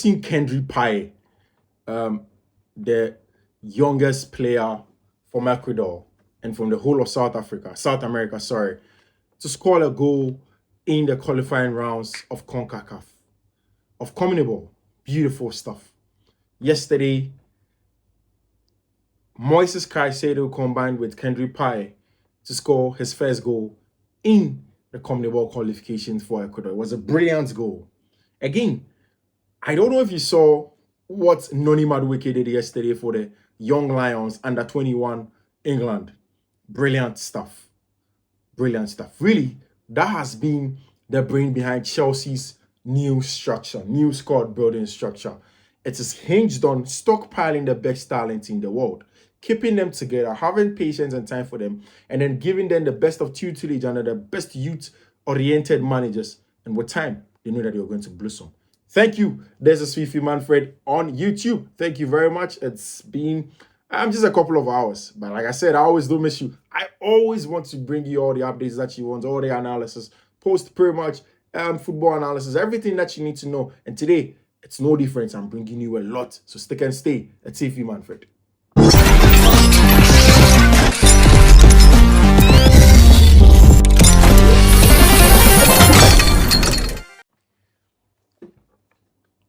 seen Kendrick Pye, the youngest player from Ecuador and from the whole of South America, sorry, to score a goal in the qualifying rounds of CONCACAF, of CONMEBOL. Beautiful stuff. Yesterday, Moises Caicedo combined with Kendrick Pye to score his first goal in the CONMEBOL qualifications for Ecuador. It was a brilliant goal. Again, I don't know if you saw what Noni Madueke did yesterday for the Young Lions under 21 England. Brilliant stuff. Brilliant stuff. Really, that has been the brain behind Chelsea's new structure, new squad building structure. It is hinged on stockpiling the best talent in the world, keeping them together, having patience and time for them, and then giving them the best of tutelage under the best youth-oriented managers. And with time, they know that you're going to blossom. Thank you. This is Fiifi-Manfred on YouTube. Thank you very much. It's been just a couple of hours. But like I said, I always do miss you. I always want to bring you all the updates that you want, all the analysis, post pretty much football analysis, everything that you need to know. And today, it's no different. I'm bringing you a lot. So stick and stay at Fiifi-Manfred.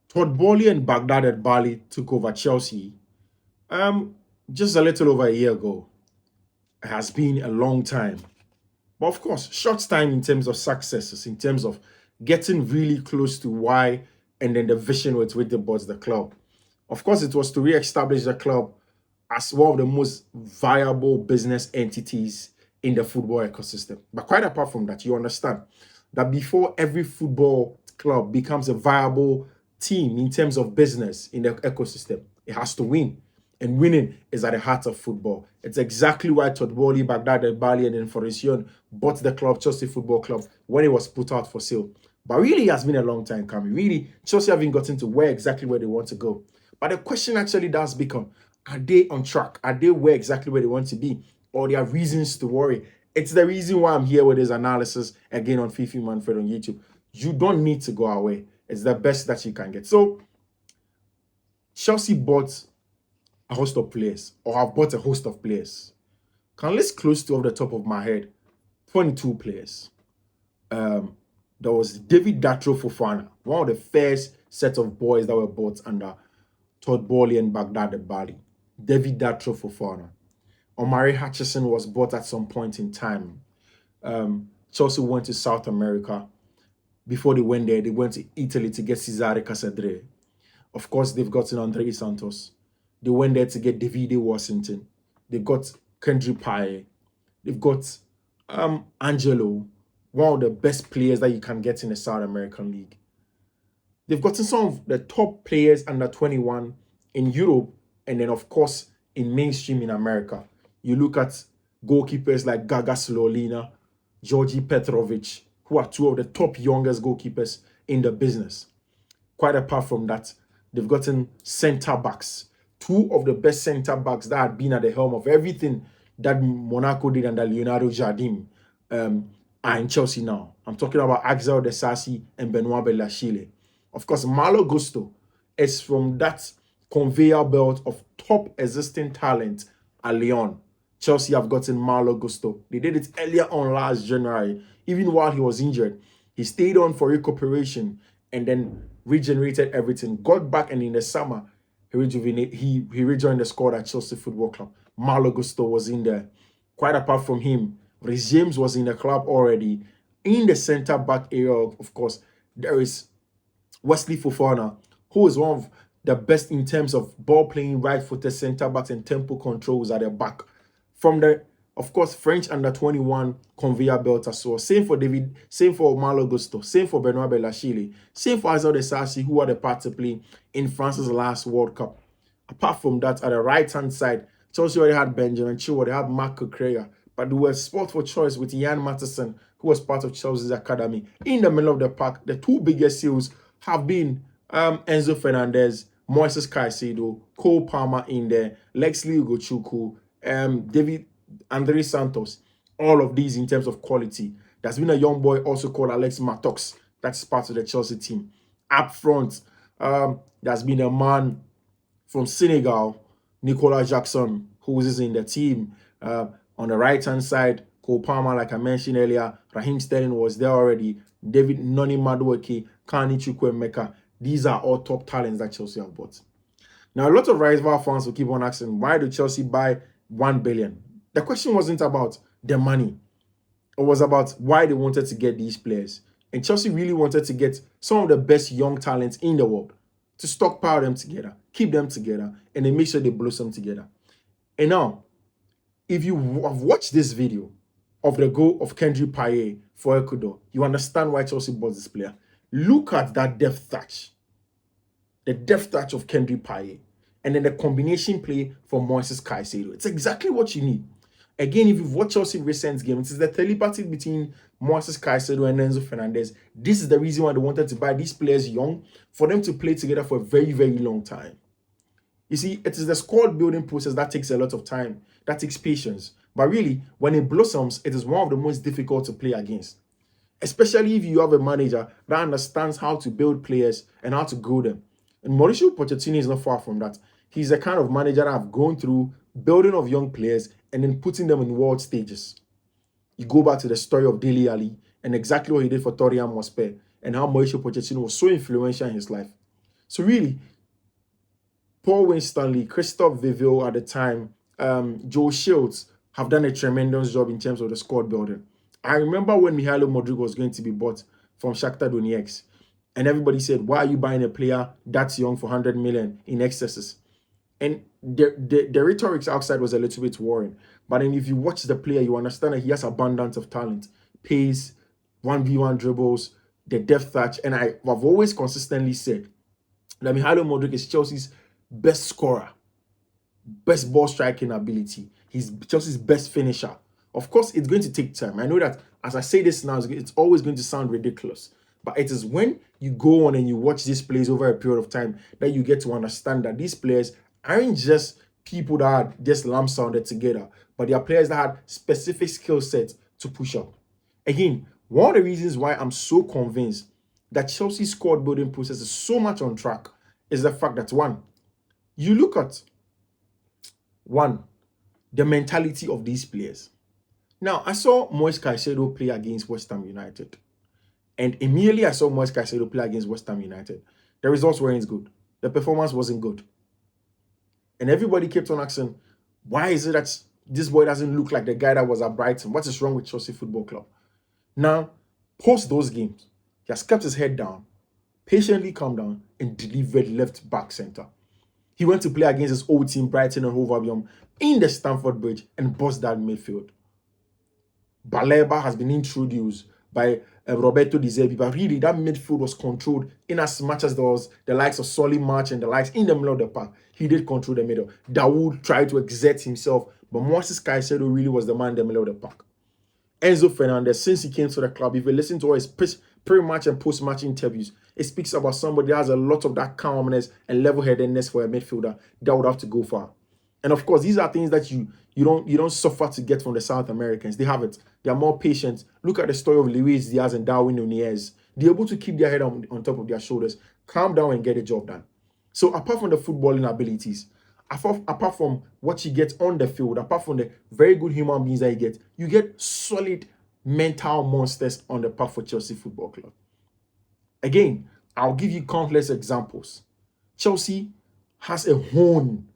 Todd Boehly and Baghdad at Bali took over Chelsea just a little over a year ago. It has been a long time. But of course, short time in terms of successes, in terms of getting really close to why and then the vision with which they bought the club. Of course, it was to re-establish the club as one of the most viable business entities in the football ecosystem. But quite apart from that, you understand that before every football club becomes a viable team in terms of business in the ecosystem, it has to win. And winning is at the heart of football. It's exactly why Todd Boehly, Baghdad, Bali, and Information bought the club, Chelsea Football Club, when it was put out for sale. But really, it has been a long time coming. Really, Chelsea haven't gotten to exactly where they want to go. But the question actually does become, are they on track? Are they exactly where they want to be? Or there are reasons to worry? It's the reason why I'm here with this analysis again on Fiifi-Manfred on YouTube. You don't need to go away. It's the best that you can get. So, Chelsea bought a host of players, or have bought a host of players. Can list close to off the top of my head 22 players. There was David Datro Fofana, one of the first set of boys that were bought under Todd Boehly and Baghdad Bali. David Datro Fofana. Omari Hutchison was bought at some point in time. Chelsea went to South America. Before they went there, they went to Italy to get Cesare Casadre. Of course, they've gotten Andre Santos. They went there to get Davide Washington. They got Kendrick Pye. They've got Angelo, one of the best players that you can get in the South American League. They've gotten some of the top players under 21 in Europe, and then, of course, in mainstream in America. You look at goalkeepers like Gaga Slolina, Georgi Petrovic, who are two of the top youngest goalkeepers in the business. Quite apart from that, they've gotten centre-backs. Two of the best centre-backs that had been at the helm of everything that Monaco did under Leonardo Jardim are in Chelsea now. I'm talking about Axel Desasi and Benoit Bellachile. Of course, Malo Gusto is from that conveyor belt of top existing talent at Lyon. Chelsea have gotten Malo Gusto. They did it earlier on last January. Even while he was injured, he stayed on for recuperation and then regenerated everything. Got back, and in the summer, he rejoined the squad at Chelsea Football Club. Malo Gusto was in there. Quite apart from him, Rhys James was in the club already. In the centre-back area, of course, there is Wesley Fofana, who is one of the best in terms of ball-playing right-footed centre-backs and tempo controls at the back. From the, of course, French under-21 conveyor belt as well. Same for Malo Gusto, same for Benoit Bellachile, same for Axel Desasi, who had a part to play in France's last World Cup. Apart from that, at the right-hand side, Chelsea already had Benjamin Chilwell, they had Mark Cucurella, but they were spot for choice with Ian Matheson, who was part of Chelsea's academy. In the middle of the pack, the two biggest sales have been Enzo Fernandez, Moises Caicedo, Cole Palmer in there, Lexley Ugochukwu, David Andre Santos. All of these in terms of quality. There's been a young boy also called Alex Matox. That's part of the Chelsea team. Up front, There's been a man from Senegal, Nicolas Jackson, who is in the team. On the right-hand side, Cole Palmer, like I mentioned earlier, Raheem Sterling was there already. David Noni Madueke, Kani Chukwuemeka. These are all top talents that Chelsea have bought. Now, a lot of rival fans will keep on asking, why did Chelsea buy 1 billion? The question wasn't about the money. It was about why they wanted to get these players. And Chelsea really wanted to get some of the best young talents in the world to stockpile them together, keep them together, and then make sure they blossom together. And now, if you have watched this video of the goal of Kendrick Paye for Ecuador, you understand why Chelsea bought this player. Look at that depth touch. The depth touch of Kendrick Paye. And then the combination play for Moises Caicedo. It's exactly what you need. Again, if you've watched Chelsea recent games, it's the telepathy between Moises Caicedo and Enzo Fernandez. This is the reason why they wanted to buy these players young, for them to play together for a very, very long time. You see, it is the squad building process that takes a lot of time, that takes patience. But really, when it blossoms, it is one of the most difficult to play against. Especially if you have a manager that understands how to build players and how to grow them. And Mauricio Pochettino is not far from that. He's the kind of manager that have gone through building of young players and then putting them in world stages. You go back to the story of Dele Alli and exactly what he did for Tottenham Hotspur and how Mauricio Pochettino was so influential in his life. So really, Paul Winstanley, Christophe Viville at the time, Joe Shields have done a tremendous job in terms of the squad building. I remember when Mihailo Modric was going to be bought from Shakhtar Donetsk, and everybody said, why are you buying a player that's young for 100 million in excesses? And the rhetoric outside was a little bit worrying. But then if you watch the player, you understand that he has abundance of talent, pace, 1v1 dribbles, the depth touch. And I've always consistently said that Mihailo Modric is Chelsea's best scorer, best ball striking ability. He's Chelsea's best finisher. Of course, it's going to take time. I know that as I say this now, it's always going to sound ridiculous. But it is when you go on and you watch these plays over a period of time that you get to understand that these players aren't just people that are just lamb sounded together, but they are players that had specific skill sets to push up. Again, one of the reasons why I'm so convinced that Chelsea's squad building process is so much on track is the fact that, one, you look at, the mentality of these players. Now, I saw Moise Caicedo play against West Ham United. And immediately I saw Moise Caicedo play against West Ham United. The results weren't good. The performance wasn't good. And everybody kept on asking, why is it that this boy doesn't look like the guy that was at Brighton? What is wrong with Chelsea Football Club? Now, post those games, he has kept his head down, patiently calmed down, and delivered left back center. He went to play against his old team, Brighton and Hove Albion, in the Stamford Bridge and bust that midfield. Baleba has been introduced by Roberto Di Zerbi, but really that midfield was controlled in as much as there was the likes of Solly March and the likes in the middle of the park. He did control the middle. Dawood tried to exert himself, but Moises Caicedo really was the man in the middle of the park. Enzo Fernandez, since he came to the club, if you listen to all his pre-match and post-match interviews, it speaks about somebody that has a lot of that calmness and level-headedness for a midfielder that would have to go far. And of course, these are things that you don't suffer to get from the South Americans. They have it. They are more patient. Look at the story of Luis Diaz and Darwin Nunez. They're able to keep their head on top of their shoulders, calm down and get the job done. So apart from the footballing abilities, apart from what you get on the field, apart from the very good human beings that you get solid mental monsters on the path for Chelsea Football Club. Again, I'll give you countless examples. Chelsea has honed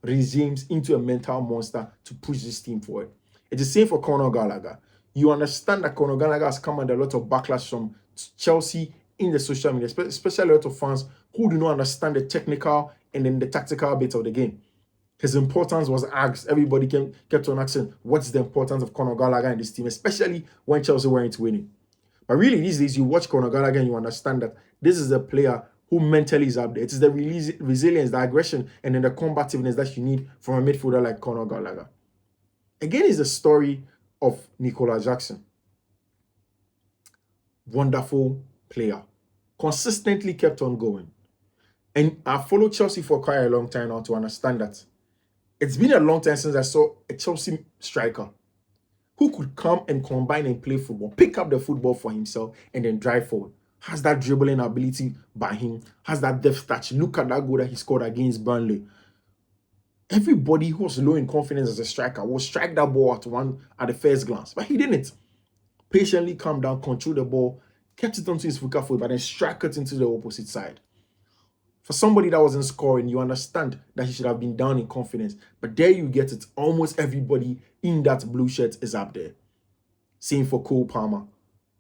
regimes into a mental monster to push this team forward. It's the same for Conor Gallagher. You understand that Conor Gallagher has come under a lot of backlash from Chelsea in the social media, especially a lot of fans who do not understand the technical and then the tactical bits of the game. His importance was asked. Everybody kept on asking, what's the importance of Conor Gallagher in this team, especially when Chelsea weren't winning. But really, these days, you watch Conor Gallagher and you understand that this is a player who mentally is up there. It is the resilience, the aggression, and then the combativeness that you need from a midfielder like Conor Gallagher. Again, is the story of Nicolas Jackson. Wonderful player. Consistently kept on going. And I followed Chelsea for quite a long time now to understand that it's been a long time since I saw a Chelsea striker who could come and combine and play football, pick up the football for himself, and then drive forward. has that dribbling ability by him, has that depth touch. Look at that goal that he scored against Burnley. Everybody who was low in confidence as a striker will strike that ball at the first glance, but he didn't. Patiently calm down, control the ball, kept it onto his foot, but then struck it into the opposite side. For somebody that wasn't scoring, you understand that he should have been down in confidence. But there you get it. Almost everybody in that blue shirt is up there. Same for Cole Palmer.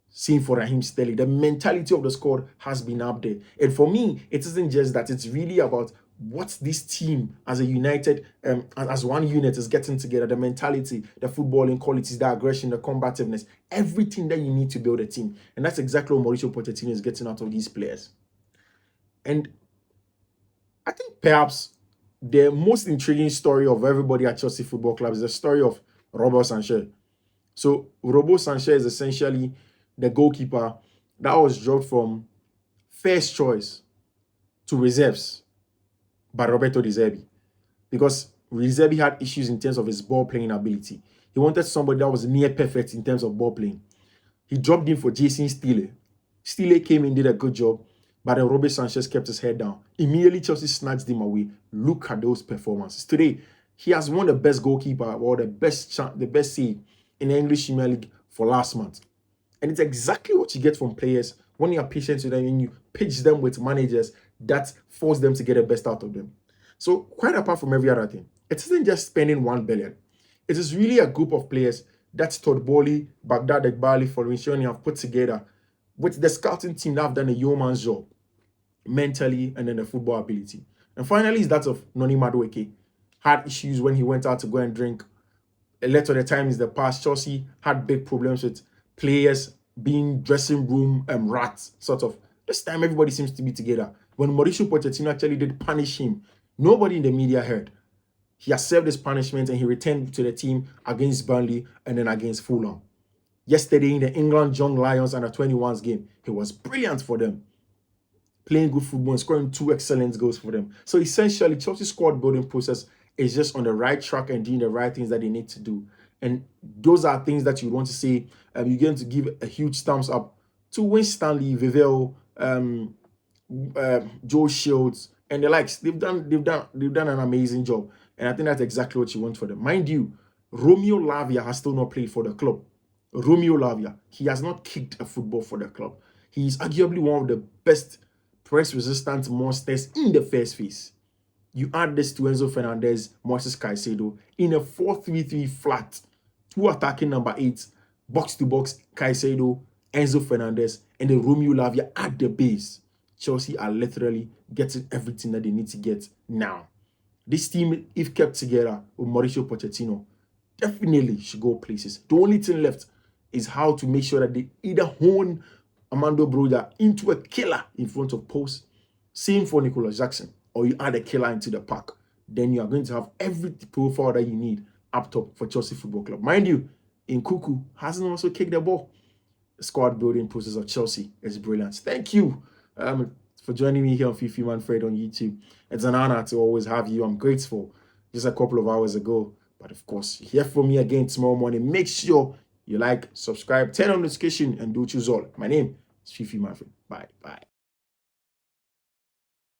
Same for Raheem Sterling. The mentality of the squad has been up there. And for me, it isn't just that. It's really about what this team as a united, as one unit is getting together. The mentality, the footballing qualities, the aggression, the combativeness, everything that you need to build a team. And that's exactly what Mauricio Pochettino is getting out of these players. And I think perhaps the most intriguing story of everybody at Chelsea Football Club is the story of Robert Sanchez. So Robo Sanchez is essentially the goalkeeper that was dropped from first choice to reserves by Roberto De Zerbi, because De Zerbi had issues in terms of his ball playing ability. He wanted somebody that was near perfect in terms of ball playing. He dropped in for Jason Steele. Steele came in, did a good job, but then Robert Sanchez kept his head down. Immediately, Chelsea snatched him away. Look at those performances. Today, he has won the best goalkeeper or the best save in the English Premier League for last month. And it's exactly what you get from players when you are patient with them and you pitch them with managers that force them to get the best out of them. So quite apart from every other thing, it isn't just spending 1 billion. It is really a group of players that Todd Boehly, Baghdad Eghbali, Farinchioni have put together with the scouting team that have done a yeoman's job mentally and then the football ability. And finally is that of Noni Madueke. Had issues when he went out to go and drink. A lot of the times in the past, Chelsea had big problems with players being dressing room rats, sort of. This time, everybody seems to be together. When Mauricio Pochettino actually did punish him, nobody in the media heard. He has served his punishment and he returned to the team against Burnley and then against Fulham. Yesterday in the England Young Lions under-21s game, he was brilliant for them, playing good football and scoring 2 excellent goals for them. So essentially, Chelsea's squad building process is just on the right track and doing the right things that they need to do. And those are things that you want to say. You're going to give a huge thumbs up to Wayne Stanley, Vivell, Joe Shields, and the likes. They've done an amazing job. And I think that's exactly what you want for them. Mind you, Romeo Lavia has still not played for the club. Romeo Lavia, he has not kicked a football for the club. He's arguably one of the best press-resistant monsters in the first phase. You add this to Enzo Fernandez, Moises Caicedo in a 4-3-3 flat, 2 attacking number 8, box-to-box Caicedo, Enzo Fernandez, and then Romeo Lavia at the base. Chelsea are literally getting everything that they need to get now. This team, if kept together with Mauricio Pochettino, definitely should go places. The only thing left is how to make sure that they either hone Armando Broja into a killer in front of post, same for Nicolas Jackson, or you add a killer into the pack. Then you are going to have every profile that you need up top for Chelsea Football Club. Mind you, Nkuku hasn't also kicked the ball. The squad building process of Chelsea is brilliant. Thank you for joining me here on Fiifi-Manfred on YouTube. It's an honor to always have you. I'm grateful. Just a couple of hours ago. But of course, hear from me again tomorrow morning. Make sure you like, subscribe, turn on notification, and do choose all. My name is Fiifi-Manfred. Bye.